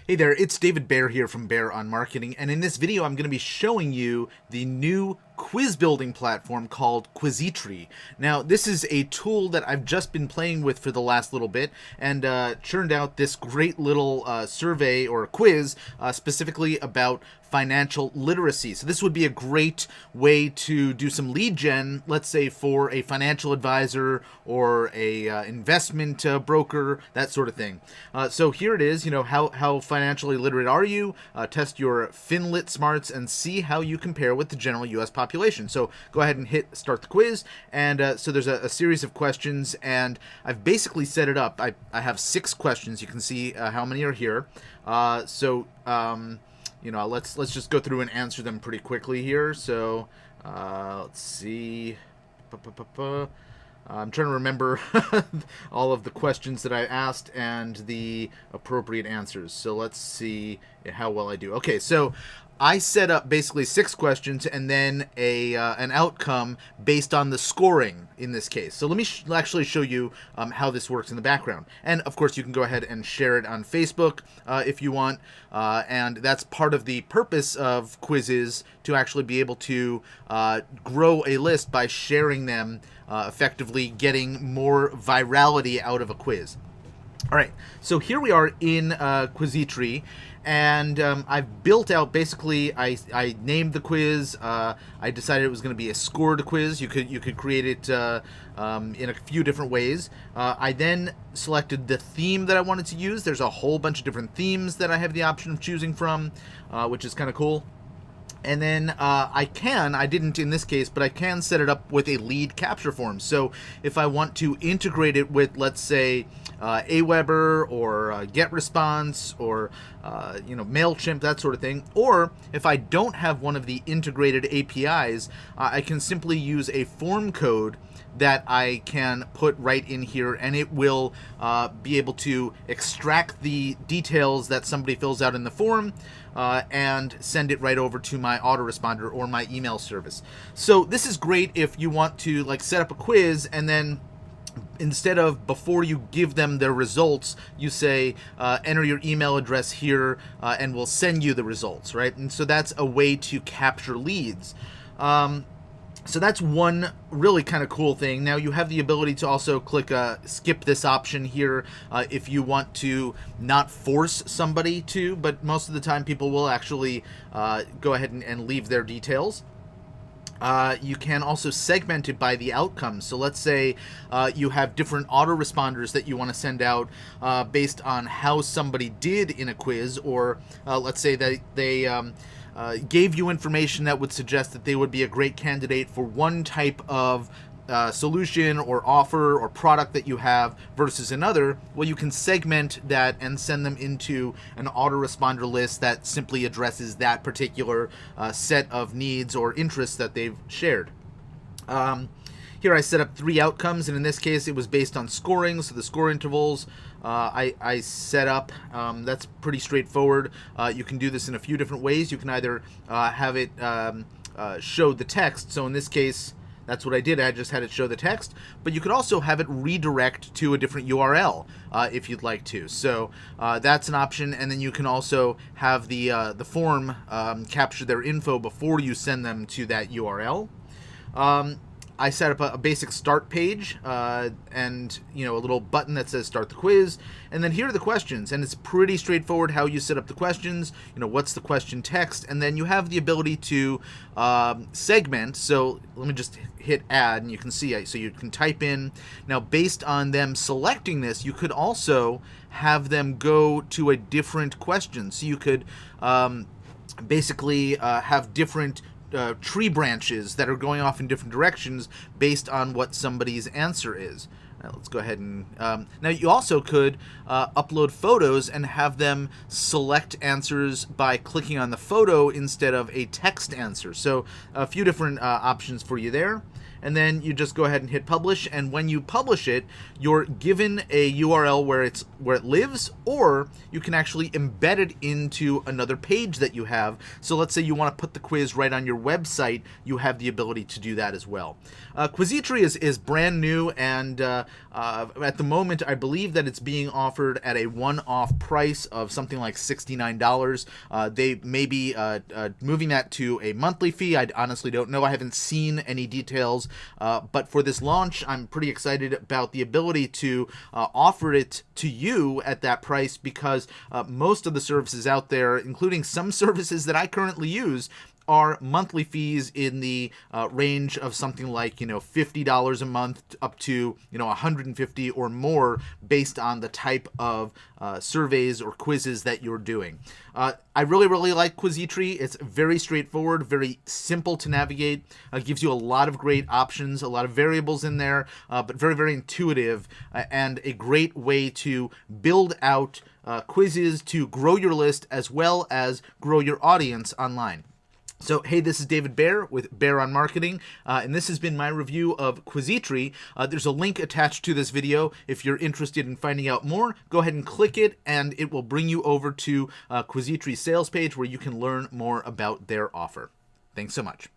Hey there, it's David Bear here from Bear on Marketing, and in this video I'm going to be showing you the new quiz building platform called Quizitri. Now, this is a tool that I've just been playing with for the last little bit, and churned out this great little survey or quiz specifically about financial literacy. So this would be a great way to do some lead gen, let's say for a financial advisor or a investment broker, that sort of thing. So here it is, how financially literate are you? Test your FinLit smarts and see how you compare with the general U.S. population. So go ahead and hit start the quiz, and so there's a series of questions, and I've basically set it up. I have 6 questions. You can see how many are here. Let's just go through and answer them pretty quickly here. So let's see. I'm trying to remember all of the questions that I asked and the appropriate answers. So let's see how well I do. Okay, so I set up basically 6 questions and then an outcome based on the scoring in this case. So let me actually show you how this works in the background. And of course, you can go ahead and share it on Facebook if you want. And that's part of the purpose of quizzes, to actually be able to grow a list by sharing them, effectively getting more virality out of a quiz. All right, so here we are in Quizitri, and I've built out, basically, I named the quiz. I decided it was going to be a scored quiz. You could create it in a few different ways. I then selected the theme that I wanted to use. There's a whole bunch of different themes that I have the option of choosing from, which is kind of cool. And then I didn't in this case, but I can set it up with a lead capture form. So if I want to integrate it with, let's say, Aweber or GetResponse or MailChimp, that sort of thing, or if I don't have one of the integrated APIs, I can simply use a form code that I can put right in here, and it will be able to extract the details that somebody fills out in the form and send it right over to my autoresponder or my email service. So this is great if you want to set up a quiz, and then instead of, before you give them their results, you say, enter your email address here, and we'll send you the results, right? And so that's a way to capture leads. So that's one really kind of cool thing. Now you have the ability to also click skip this option here if you want to not force somebody to, but most of the time people will actually go ahead and leave their details. You can also segment it by the outcomes. So let's say you have different autoresponders that you want to send out based on how somebody did in a quiz, or let's say that they gave you information that would suggest that they would be a great candidate for one type of solution or offer or product that you have versus another. Well, you can segment that and send them into an autoresponder list that simply addresses that particular set of needs or interests that they've shared. Here I set up 3 outcomes, and in this case it was based on scoring, so the score intervals I set up. That's pretty straightforward. You can do this in a few different ways. You can either have it show the text, so in this case that's what I did. I just had it show the text, but you could also have it redirect to a different URL if you'd like to. So that's an option, and then you can also have the form capture their info before you send them to that URL. I set up a basic start page and a little button that says start the quiz, and then here are the questions, and it's pretty straightforward how you set up the questions. What's the question text, and then you have the ability to segment. So let me just hit add, and you can see, so you can type in. Now based on them selecting this, you could also have them go to a different question. So you could basically have different tree branches that are going off in different directions based on what somebody's answer is. Let's go ahead and now you also could upload photos and have them select answers by clicking on the photo instead of a text answer. So a few different options for you there. and then you just go ahead and hit publish. And when you publish it, you're given a URL where it lives, or you can actually embed it into another page that you have. So let's say you want to put the quiz right on your website, you have the ability to do that as well. Quizitri is brand new, and at the moment I believe that it's being offered at a one-off price of something like $69. They may be moving that to a monthly fee. I honestly don't know. I haven't seen any details, but for this launch, I'm pretty excited about the ability to offer it to you at that price, because most of the services out there, including some services that I currently use, are monthly fees in the range of something like, $50 a month up to, $150 or more, based on the type of surveys or quizzes that you're doing. I really, really like Quizitri. It's very straightforward, very simple to navigate. Gives you a lot of great options, a lot of variables in there, but very, very intuitive, and a great way to build out quizzes to grow your list as well as grow your audience online. So, hey, this is David Baer with Baer on Marketing, and this has been my review of Quizitri. There's a link attached to this video. If you're interested in finding out more, go ahead and click it, and it will bring you over to Quizitri's sales page where you can learn more about their offer. Thanks so much.